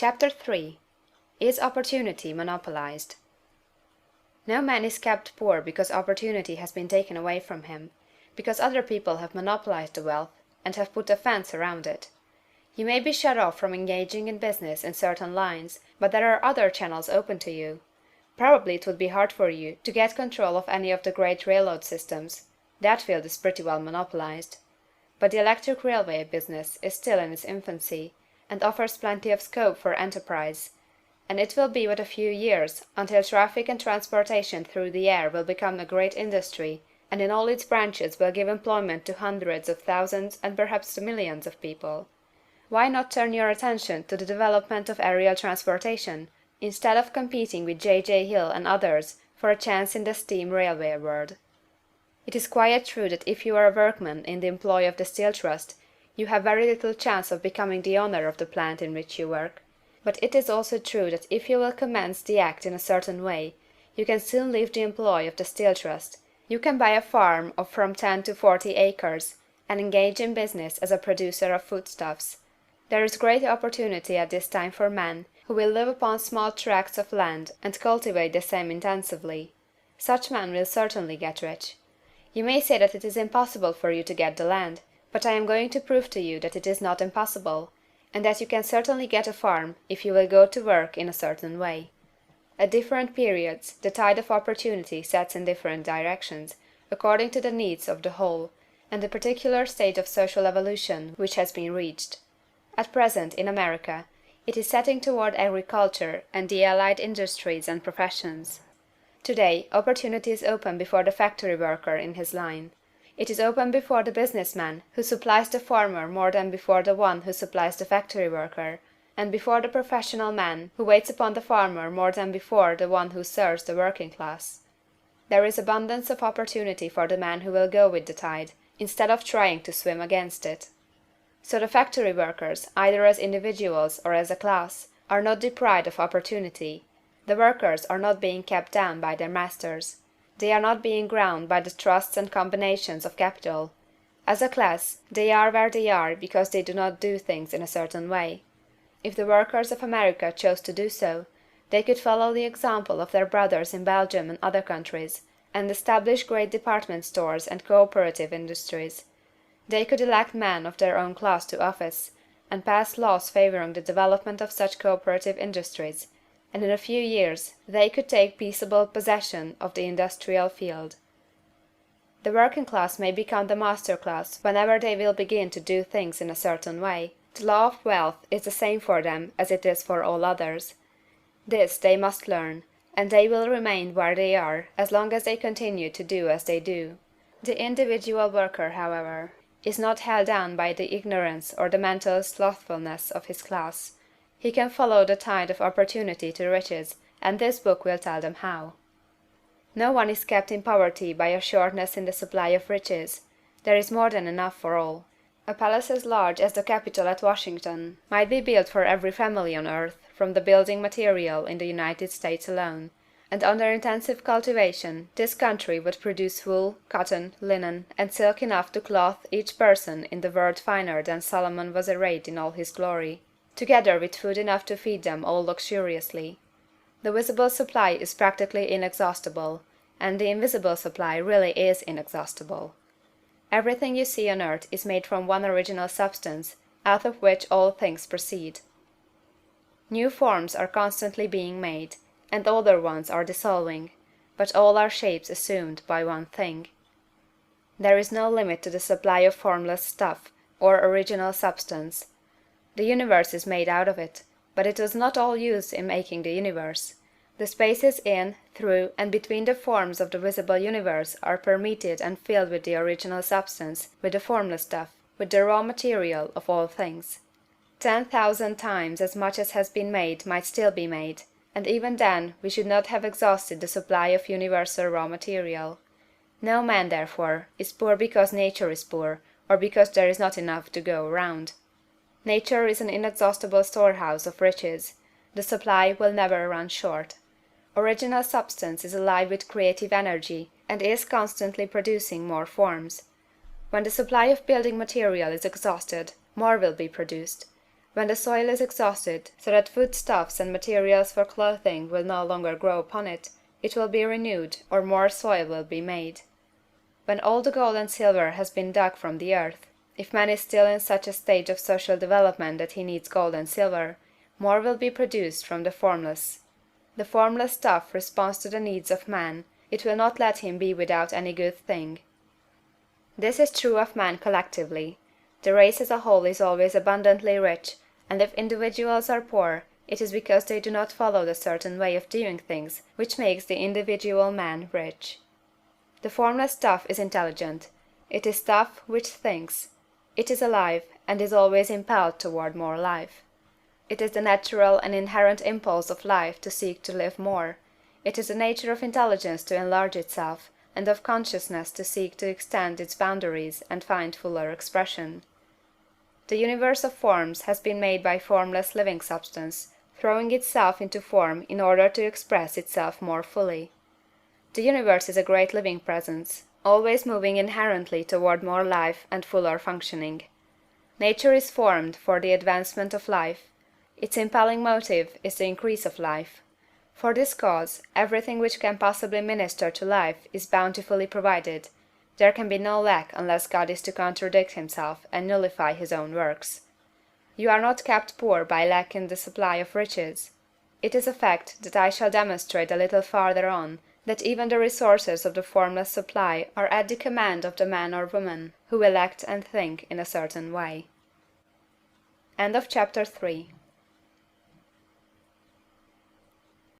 Chapter-3. Is Opportunity Monopolized? No man is kept poor because opportunity has been taken away from him, because other people have monopolized the wealth, and have put a fence around it. You may be shut off from engaging in business in certain lines, but there are other channels open to you. Probably it would be hard for you to get control of any of the great railroad systems. That field is pretty well monopolized. But the electric railway business is still in its infancy, and offers plenty of scope for enterprise, and it will be but a few years until traffic and transportation through the air will become a great industry, and in all its branches will give employment to hundreds of thousands and perhaps to millions of people. Why not turn your attention to the development of aerial transportation, instead of competing with J. Hill and others for a chance in the steam railway world? It is quite true that if you are a workman in the employ of the Steel Trust, you have very little chance of becoming the owner of the plant in which you work. But it is also true that if you will commence the act in a certain way, you can soon leave the employ of the Steel Trust. You can buy a farm of from 10 to 40 acres, and engage in business as a producer of foodstuffs. There is great opportunity at this time for men who will live upon small tracts of land and cultivate the same intensively. Such men will certainly get rich. You may say that it is impossible for you to get the land, but I am going to prove to you that it is not impossible, and that you can certainly get a farm if you will go to work in a certain way. At different periods the tide of opportunity sets in different directions, according to the needs of the whole, and the particular stage of social evolution which has been reached. At present, in America, it is setting toward agriculture and the allied industries and professions. Today, opportunity is open before the factory worker in his line. It is open before the business man who supplies the farmer more than before the one who supplies the factory worker, and before the professional man who waits upon the farmer more than before the one who serves the working class. There is abundance of opportunity for the man who will go with the tide, instead of trying to swim against it. So the factory workers, either as individuals or as a class, are not deprived of opportunity. The workers are not being kept down by their masters. They are not being ground by the trusts and combinations of capital. As a class, they are where they are because they do not do things in a certain way. If the workers of America chose to do so, they could follow the example of their brothers in Belgium and other countries, and establish great department stores and cooperative industries. They could elect men of their own class to office, and pass laws favoring the development of such cooperative industries, and in a few years they could take peaceable possession of the industrial field. The working class may become the master class whenever they will begin to do things in a certain way. The law of wealth is the same for them as it is for all others. This they must learn, and they will remain where they are as long as they continue to do as they do. The individual worker, however, is not held down by the ignorance or the mental slothfulness of his class. He can follow the tide of opportunity to riches, and this book will tell them how. No one is kept in poverty by a shortness in the supply of riches. There is more than enough for all. A palace as large as the Capitol at Washington might be built for every family on earth from the building material in the United States alone, and under intensive cultivation this country would produce wool, cotton, linen, and silk enough to clothe each person in the world finer than Solomon was arrayed in all his glory, together with food enough to feed them all luxuriously. The visible supply is practically inexhaustible, and the invisible supply really is inexhaustible. Everything you see on earth is made from one original substance, out of which all things proceed. New forms are constantly being made, and older ones are dissolving, but all are shapes assumed by one thing. There is no limit to the supply of formless stuff, or original substance. The universe is made out of it, but it was not all used in making the universe. The spaces in, through, and between the forms of the visible universe are permeated and filled with the original substance, with the formless stuff, with the raw material of all things. 10,000 times as much as has been made might still be made, and even then we should not have exhausted the supply of universal raw material. No man, therefore, is poor because nature is poor, or because there is not enough to go around. Nature is an inexhaustible storehouse of riches. The supply will never run short. Original substance is alive with creative energy, and is constantly producing more forms. When the supply of building material is exhausted, more will be produced. When the soil is exhausted, so that foodstuffs and materials for clothing will no longer grow upon it, it will be renewed, or more soil will be made. When all the gold and silver has been dug from the earth, if man is still in such a stage of social development that he needs gold and silver, more will be produced from the formless. The formless stuff responds to the needs of man, it will not let him be without any good thing. This is true of man collectively. The race as a whole is always abundantly rich, and if individuals are poor, it is because they do not follow the certain way of doing things which makes the individual man rich. The formless stuff is intelligent. It is stuff which thinks. It is alive, and is always impelled toward more life. It is the natural and inherent impulse of life to seek to live more. It is the nature of intelligence to enlarge itself, and of consciousness to seek to extend its boundaries and find fuller expression. The universe of forms has been made by formless living substance, throwing itself into form in order to express itself more fully. The universe is a great living presence, always moving inherently toward more life and fuller functioning. Nature is formed for the advancement of life. Its impelling motive is the increase of life. For this cause, everything which can possibly minister to life is bountifully provided. There can be no lack unless God is to contradict himself and nullify his own works. You are not kept poor by lack in the supply of riches. It is a fact that I shall demonstrate a little farther on, that even the resources of the formless supply are at the command of the man or woman who will act and think in a certain way. End of Chapter 3.